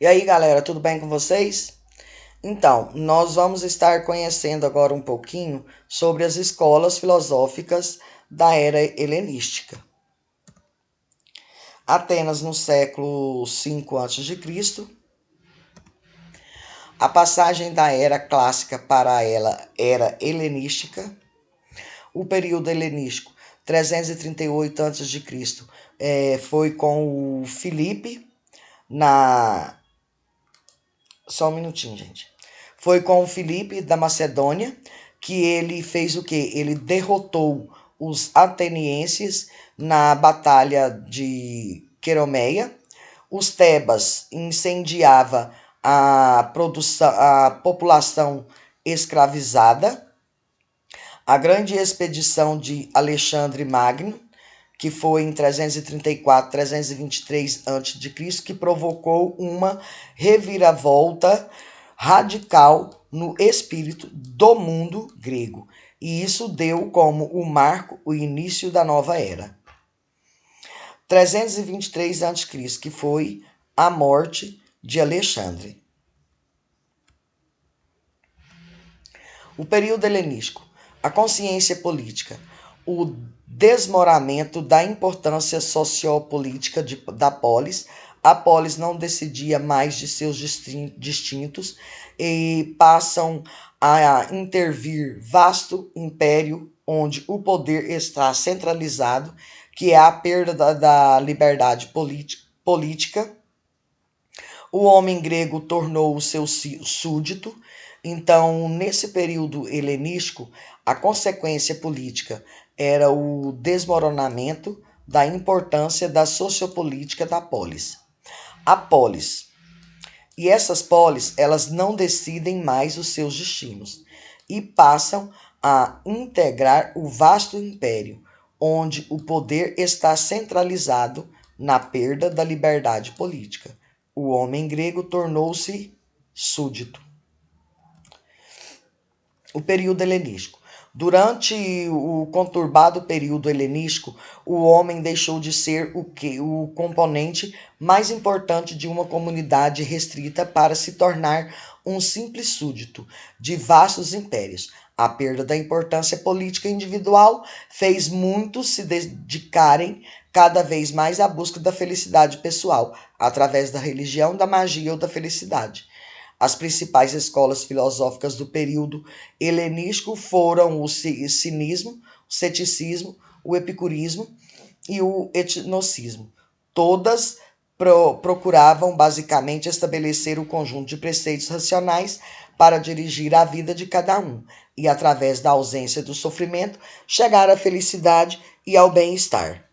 E aí, galera, tudo bem com vocês? Então, nós vamos estar conhecendo agora um pouquinho sobre as escolas filosóficas da era helenística. Atenas no século V a.C., a passagem da era clássica para a era helenística, o período helenístico 338 a.C., foi com o Filipe na. Só um minutinho, gente. Foi com o Filipe da Macedônia que ele fez o quê? Ele derrotou os atenienses na batalha de Queromeia. Os Tebas incendiava a população escravizada. A grande expedição de Alexandre Magno, que foi em 334, 323 a.C., que provocou uma reviravolta radical no espírito do mundo grego. E isso deu como o marco, o início da nova era. 323 a.C., que foi a morte de Alexandre. O período helenístico, a consciência política, o desmoramento da importância sociopolítica da polis. A polis não decidia mais de seus distintos e passam a intervir vasto império onde o poder está centralizado, que é a perda da liberdade política. O homem grego tornou o seu súdito. Então, nesse período helenístico, a consequência política era o desmoronamento da importância da sociopolítica da polis. A polis. E essas polis, elas não decidem mais os seus destinos e passam a integrar o vasto império, onde o poder está centralizado na perda da liberdade política. O homem grego tornou-se súdito. O período helenístico. Durante o conturbado período helenístico, o homem deixou de ser o componente mais importante de uma comunidade restrita para se tornar um simples súdito de vastos impérios. A perda da importância política individual fez muitos se dedicarem cada vez mais à busca da felicidade pessoal, através da religião, da magia ou da felicidade. As principais escolas filosóficas do período helenístico foram o cinismo, o ceticismo, o epicurismo e o etnocismo. Todas procuravam basicamente estabelecer o conjunto de preceitos racionais para dirigir a vida de cada um e, através da ausência do sofrimento, chegar à felicidade e ao bem-estar.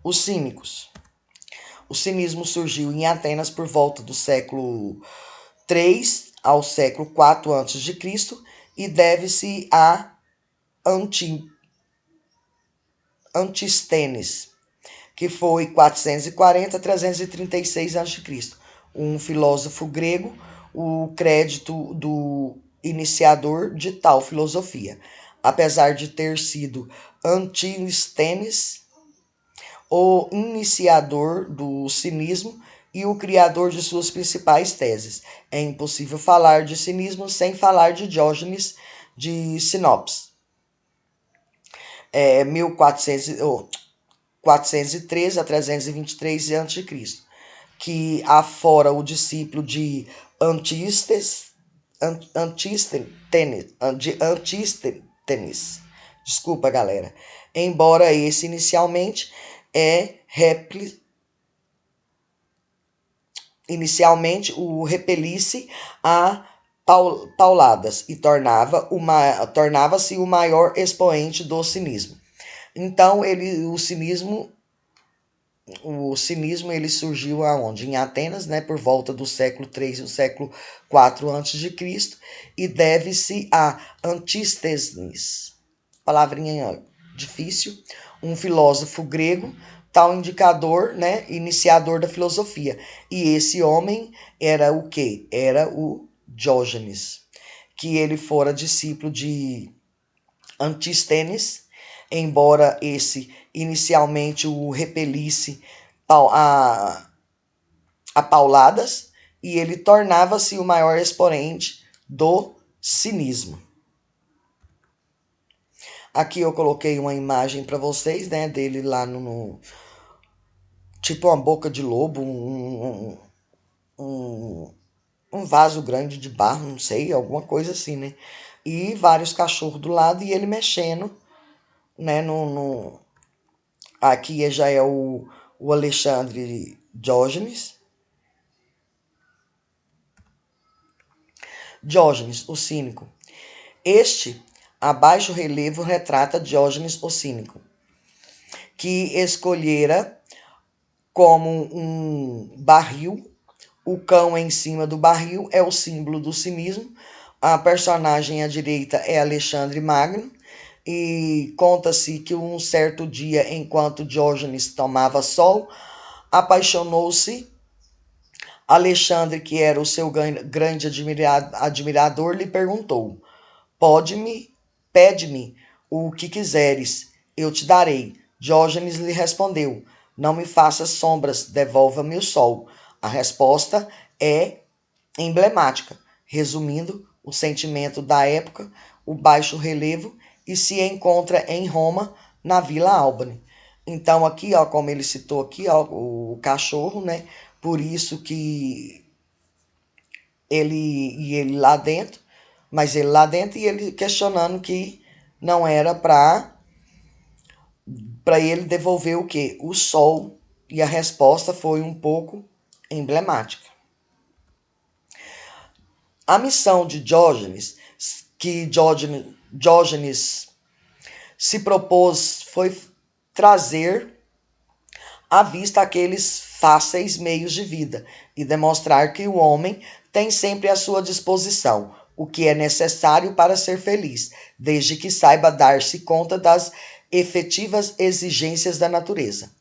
Os cínicos. O cinismo surgiu em Atenas por volta do século III ao século IV a.C. e deve-se a Antístenes, que foi 440 a 336 a.C., um filósofo grego, o crédito do iniciador de tal filosofia. Apesar de ter sido Antístenes o iniciador do cinismo e o criador de suas principais teses. É impossível falar de cinismo sem falar de Diógenes de Sinopes. 1413 a 323 a.C., que afora o discípulo de Antístenes. Desculpa, galera. Embora esse inicialmente o repelisse a pauladas e tornava-se o maior expoente do cinismo. Então, o cinismo ele surgiu aonde? Em Atenas, né, por volta do século III e o século IV a.C., e deve-se a Antístenes, palavrinha difícil, um filósofo grego, tal indicador, né, iniciador da filosofia. E esse homem era o quê? Era o Diógenes, que ele fora discípulo de Antístenes, embora esse inicialmente o repelisse pauladas, e ele tornava-se o maior expoente do cinismo. Aqui eu coloquei uma imagem para vocês, né, dele lá tipo uma boca de lobo, um vaso grande de barro, não sei, alguma coisa assim, né? E vários cachorros do lado e ele mexendo, né? Aqui já é o Alexandre Diógenes. Diógenes, o cínico. Este, abaixo relevo, retrata Diógenes, o cínico, que escolhera como um barril. O cão em cima do barril é o símbolo do cinismo. A personagem à direita é Alexandre Magno. E conta-se que um certo dia, enquanto Diógenes tomava sol, apaixonou-se. Alexandre, que era o seu grande admirador, lhe perguntou: Pede-me o que quiseres, eu te darei. Diógenes lhe respondeu: Não me faças sombras, devolva-me o sol. A resposta é emblemática, resumindo o sentimento da época, o baixo relevo, e se encontra em Roma, na Vila Albani. Então aqui, ó, como ele citou aqui, ó, o cachorro, né? Por isso que ele lá dentro, mas ele lá dentro e ele questionando que não era para ele devolver o quê? O sol. E a resposta foi um pouco emblemática. A missão de Diógenes, que Diógenes se propôs, foi trazer à vista aqueles fáceis meios de vida e demonstrar que o homem tem sempre à sua disposição o que é necessário para ser feliz, desde que saiba dar-se conta das efetivas exigências da natureza.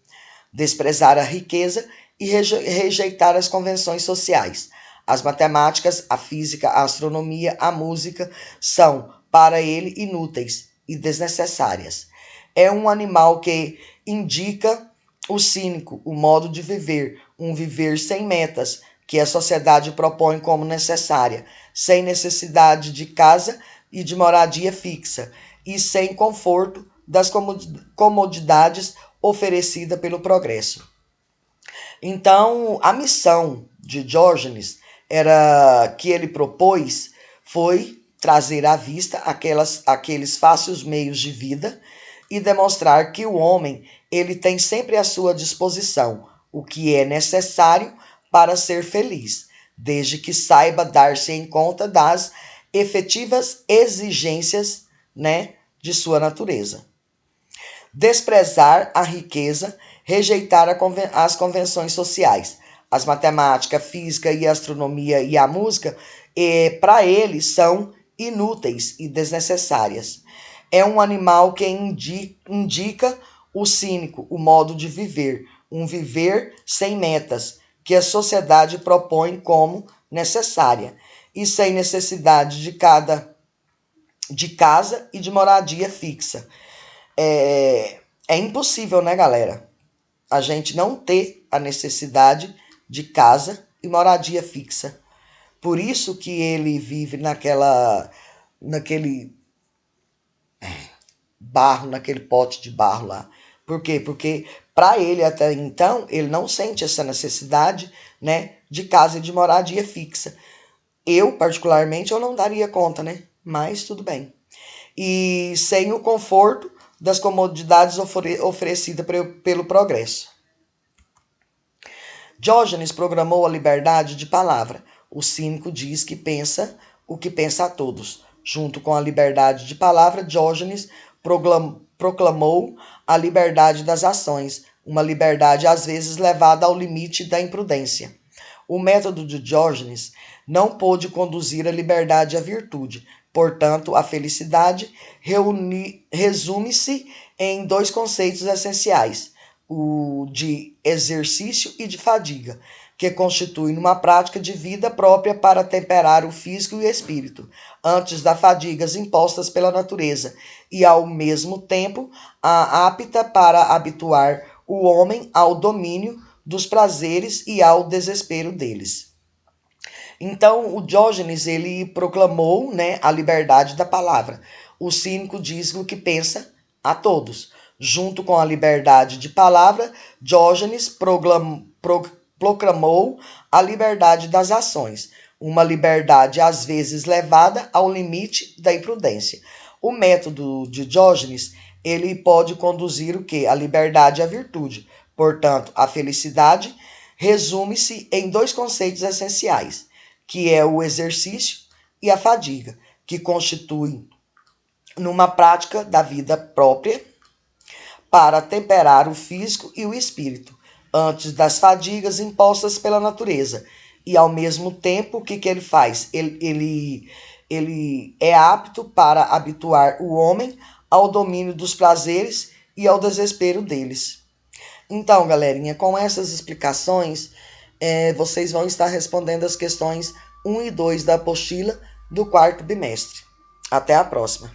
Desprezar a riqueza e rejeitar as convenções sociais. As matemáticas, a física, a astronomia, a música são, para ele, inúteis e desnecessárias. É um animal que indica o cínico, o modo de viver, um viver sem metas, que a sociedade propõe como necessária, sem necessidade de casa e de moradia fixa, e sem conforto das comodidades oferecidas pelo progresso. Então, a missão de Diógenes era que ele propôs foi trazer à vista aqueles fáceis meios de vida e demonstrar que o homem ele tem sempre à sua disposição o que é necessário para ser feliz, desde que saiba dar-se em conta das efetivas exigências, né, de sua natureza. Desprezar a riqueza, rejeitar as convenções sociais. As matemática, física e astronomia e a música, para ele, são inúteis e desnecessárias. É um animal que indica o cínico, o modo de viver, um viver sem metas, que a sociedade propõe como necessária, e sem necessidade de casa e de moradia fixa. É impossível, né, galera? A gente não ter a necessidade de casa e moradia fixa. Por isso que ele vive naquele barro, naquele pote de barro lá. Por quê? Porque para ele até então, ele não sente essa necessidade, né, de casa e de moradia fixa. Eu, particularmente, eu não daria conta, né? Mas tudo bem. E sem o conforto das comodidades oferecidas pelo progresso. Diógenes proclamou a liberdade de palavra. O cínico diz que pensa o que pensa a todos. Junto com a liberdade de palavra, Diógenes proclamou a liberdade das ações, uma liberdade às vezes levada ao limite da imprudência. O método de Diógenes não pôde conduzir a liberdade à virtude. Portanto, a felicidade resume-se em dois conceitos essenciais: o de exercício e de fadiga, que constitui uma prática de vida própria para temperar o físico e o espírito, antes das fadigas impostas pela natureza, e ao mesmo tempo apta para habituar o homem ao domínio dos prazeres e ao desespero deles. Então, o Diógenes, ele proclamou, né, a liberdade da palavra. O cínico diz o que pensa a todos. Junto com a liberdade de palavra, Diógenes proclamou a liberdade das ações, uma liberdade às vezes levada ao limite da imprudência. O método de Diógenes, ele pode conduzir o quê? A liberdade e a virtude. Portanto, a felicidade resume-se em dois conceitos essenciais, que é o exercício e a fadiga, que constituem numa prática da vida própria para temperar o físico e o espírito, antes das fadigas impostas pela natureza. E ao mesmo tempo, o que ele faz? Ele é apto para habituar o homem ao domínio dos prazeres e ao desespero deles. Então, galerinha, com essas explicações, vocês vão estar respondendo as questões 1 e 2 da apostila do quarto bimestre. Até a próxima!